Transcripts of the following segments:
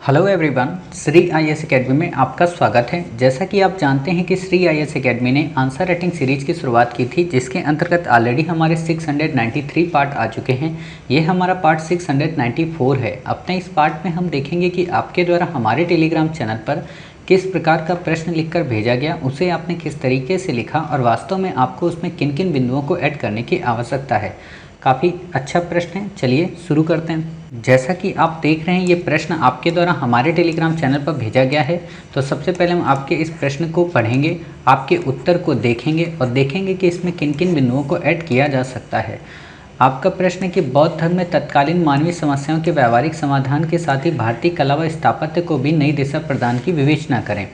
Hello everyone, Shri IAS academy में आपका स्वागत है। जैसा कि आप जानते हैं कि श्री आईएएस एकेडमी ने आंसर राइटिंग सीरीज की शुरुआत की थी, जिसके अंतर्गत ऑलरेडी हमारे 693 पार्ट आ चुके हैं। ये हमारा पार्ट 694 है। अपने इस पार्ट में हम देखेंगे कि आपके द्वारा हमारे टेलीग्राम चैनल पर किस प्रकार का प्रश्न लिखकर भेजा गया, उसे आपने किस तरीके से लिखा और वास्तव में आपको उसमें किन किन बिंदुओं को ऐड करने की आवश्यकता है। काफ़ी अच्छा प्रश्न है, चलिए शुरू करते हैं। जैसा कि आप देख रहे हैं, ये प्रश्न आपके द्वारा हमारे टेलीग्राम चैनल पर भेजा गया है। तो सबसे पहले हम आपके इस प्रश्न को पढ़ेंगे, आपके उत्तर को देखेंगे और देखेंगे कि इसमें किन किन बिंदुओं को ऐड किया जा सकता है। आपका प्रश्न है कि बौद्ध धर्म में तत्कालीन मानवीय समस्याओं के व्यावहारिक समाधान के साथ ही भारतीय कला व स्थापत्य को भी नई दिशा प्रदान की विवेचना करें।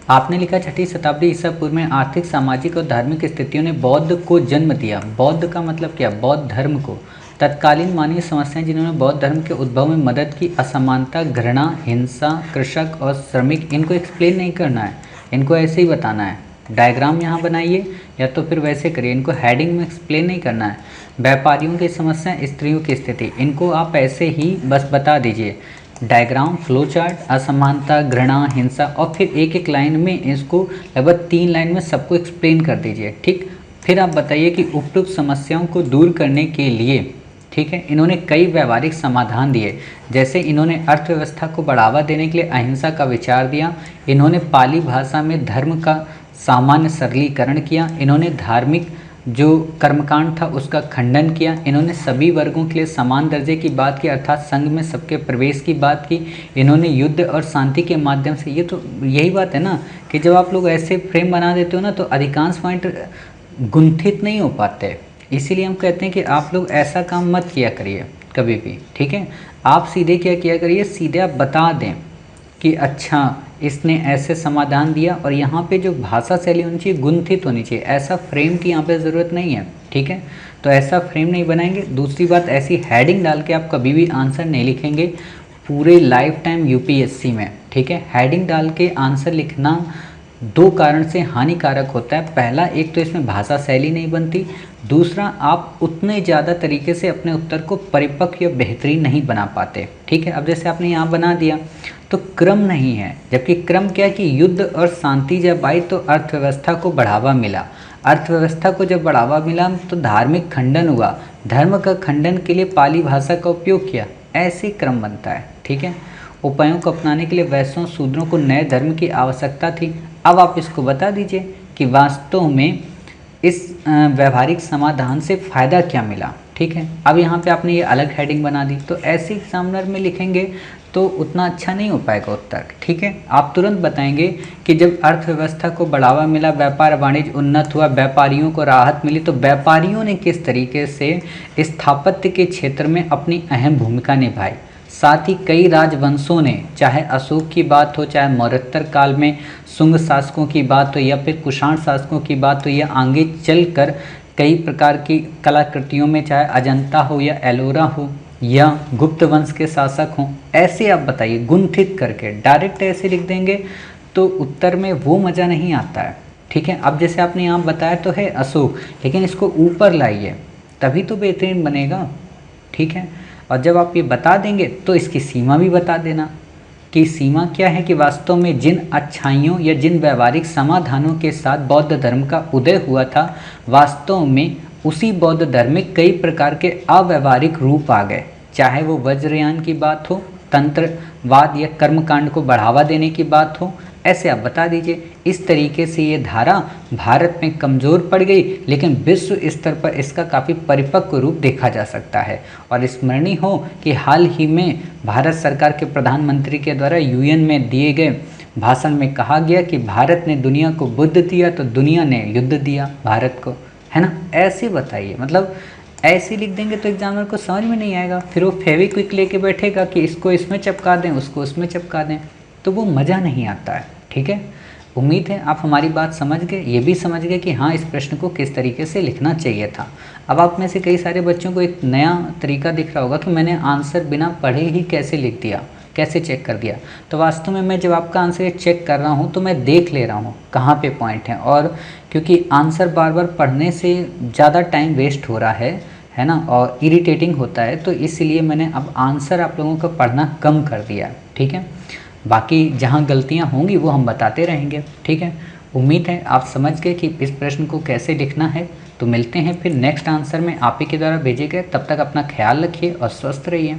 आपने लिखा 6वीं शताब्दी ईसा पूर्व में आर्थिक, सामाजिक और धार्मिक स्थितियों ने बौद्ध को जन्म दिया। बौद्ध का मतलब क्या? बौद्ध धर्म को। तत्कालीन मानवीय समस्याएं जिन्होंने बौद्ध धर्म के उद्भव में मदद की, असमानता, घृणा, हिंसा, कृषक और श्रमिक, इनको एक्सप्लेन नहीं करना है, इनको ऐसे ही बताना है। डायग्राम यहाँ बनाइए या तो फिर वैसे करिए, इनको हेडिंग में एक्सप्लेन नहीं करना है। व्यापारियों की समस्या, स्त्रियों की स्थिति, इनको आप ऐसे ही बस बता दीजिए। डायग्राम, फ्लो चार्ट, असमानता, घृणा, हिंसा और फिर एक एक लाइन में इसको लगभग 3 लाइन में सबको एक्सप्लेन कर दीजिए। ठीक, फिर आप बताइए कि उपयुक्त समस्याओं को दूर करने के लिए, ठीक है, इन्होंने कई व्यावहारिक समाधान दिए। जैसे इन्होंने अर्थव्यवस्था को बढ़ावा देने के लिए अहिंसा का विचार दिया, इन्होंने पाली भाषा में धर्म का सामान्य सरलीकरण किया, इन्होंने धार्मिक जो कर्मकांड था उसका खंडन किया, इन्होंने सभी वर्गों के लिए समान दर्जे की बात की, अर्थात संघ में सबके प्रवेश की बात की, इन्होंने युद्ध और शांति के माध्यम से, ये तो यही बात है ना कि जब आप लोग ऐसे फ्रेम बना देते हो ना तो अधिकांश पॉइंट गुंथित नहीं हो पाते। इसीलिए हम कहते हैं कि आप लोग ऐसा काम मत किया करिए कभी भी, ठीक है। आप सीधे क्या किया करिए, सीधे आप बता दें कि अच्छा इसने ऐसे समाधान दिया और यहाँ पे जो भाषा शैली होनी चाहिए गुंथित होनी चाहिए। ऐसा फ्रेम की यहाँ पे ज़रूरत नहीं है, ठीक है। तो ऐसा फ्रेम नहीं बनाएंगे। दूसरी बात, ऐसी हेडिंग डाल के आप कभी भी आंसर नहीं लिखेंगे पूरे लाइफ टाइम यूपीएससी में, ठीक है। हेडिंग डाल के आंसर लिखना 2 कारण से हानिकारक होता है। पहला, एक तो इसमें भाषा शैली नहीं बनती, दूसरा आप उतने ज़्यादा तरीके से अपने उत्तर को परिपक्व या बेहतरीन नहीं बना पाते, ठीक है। अब जैसे आपने यहाँ बना दिया तो क्रम नहीं है, जबकि क्रम क्या है कि युद्ध और शांति जब आई तो अर्थव्यवस्था को बढ़ावा मिला। अर्थव्यवस्था को जब बढ़ावा मिला तो धार्मिक खंडन हुआ, धर्म का खंडन के लिए पाली भाषा का उपयोग किया। ऐसे क्रम बनता है, ठीक है। उपायों को अपनाने के लिए वैश्यों, शूद्रों को नए धर्म की आवश्यकता थी। अब आप इसको बता दीजिए कि वास्तव में इस व्यवहारिक समाधान से फ़ायदा क्या मिला, ठीक है। अब यहाँ पे आपने ये अलग हेडिंग बना दी, तो ऐसे एग्जामिनर में लिखेंगे तो उतना अच्छा नहीं हो पाएगा उत्तर, ठीक है। आप तुरंत बताएंगे कि जब अर्थव्यवस्था को बढ़ावा मिला, व्यापार वाणिज्य उन्नत हुआ, व्यापारियों को राहत मिली, तो व्यापारियों ने किस तरीके से स्थापत्य के क्षेत्र में अपनी अहम भूमिका निभाई। साथ ही कई राजवंशों ने, चाहे अशोक की बात हो, चाहे मौर्योत्तर काल में शुंग शासकों की बात हो या फिर कुषाण शासकों की बात हो, या आगे चलकर कई प्रकार की कलाकृतियों में, चाहे अजंता हो या एलोरा हो या गुप्त वंश के शासक हों, ऐसे आप बताइए गुंथित करके। डायरेक्ट ऐसे लिख देंगे तो उत्तर में वो मज़ा नहीं आता है, ठीक है। अब जैसे आपने यहाँ बताया तो है अशोक, लेकिन इसको ऊपर लाइए तभी तो बेहतरीन बनेगा, ठीक है। और जब आप ये बता देंगे तो इसकी सीमा भी बता देना कि सीमा क्या है, कि वास्तव में जिन अच्छाइयों या जिन व्यावहारिक समाधानों के साथ बौद्ध धर्म का उदय हुआ था, वास्तव में उसी बौद्ध धर्म में कई प्रकार के अव्यावहारिक रूप आ गए। चाहे वो वज्रयान की बात हो, तंत्रवाद या कर्मकांड को बढ़ावा देने की बात हो, ऐसे आप बता दीजिए। इस तरीके से ये धारा भारत में कमज़ोर पड़ गई, लेकिन विश्व स्तर पर इसका काफ़ी परिपक्व रूप देखा जा सकता है। और स्मरणीय हो कि हाल ही में भारत सरकार के प्रधानमंत्री के द्वारा यूएन में दिए गए भाषण में कहा गया कि भारत ने दुनिया को बुद्ध दिया तो दुनिया ने युद्ध दिया भारत को, है ना। ऐसे बताइए, मतलब ऐसे लिख देंगे तो एग्जामिनर को समझ में नहीं आएगा। फिर वो फेविक्विक लेके बैठेगा कि इसको इसमें चिपका दें, उसको उसमें चिपका दें, तो वो मज़ा नहीं आता है, ठीक है। उम्मीद है आप हमारी बात समझ गए, ये भी समझ गए कि हाँ, इस प्रश्न को किस तरीके से लिखना चाहिए था। अब आप में से कई सारे बच्चों को एक नया तरीका दिख रहा होगा कि मैंने आंसर बिना पढ़े ही कैसे लिख दिया, कैसे चेक कर दिया। तो वास्तव में मैं जब आपका आंसर चेक कर रहा हूँ तो मैं देख ले रहा हूँ कहाँ पे पॉइंट है, और क्योंकि आंसर बार बार पढ़ने से ज़्यादा टाइम वेस्ट हो रहा है ना, और इरिटेटिंग होता है, तो इसलिए मैंने अब आंसर आप लोगों का पढ़ना कम कर दिया है, ठीक है। बाकी जहाँ गलतियाँ होंगी वो हम बताते रहेंगे, ठीक है। उम्मीद है आप समझ गए कि इस प्रश्न को कैसे लिखना है। तो मिलते हैं फिर नेक्स्ट आंसर में आप ही के द्वारा भेजे गए। तब तक अपना ख्याल रखिए और स्वस्थ रहिए।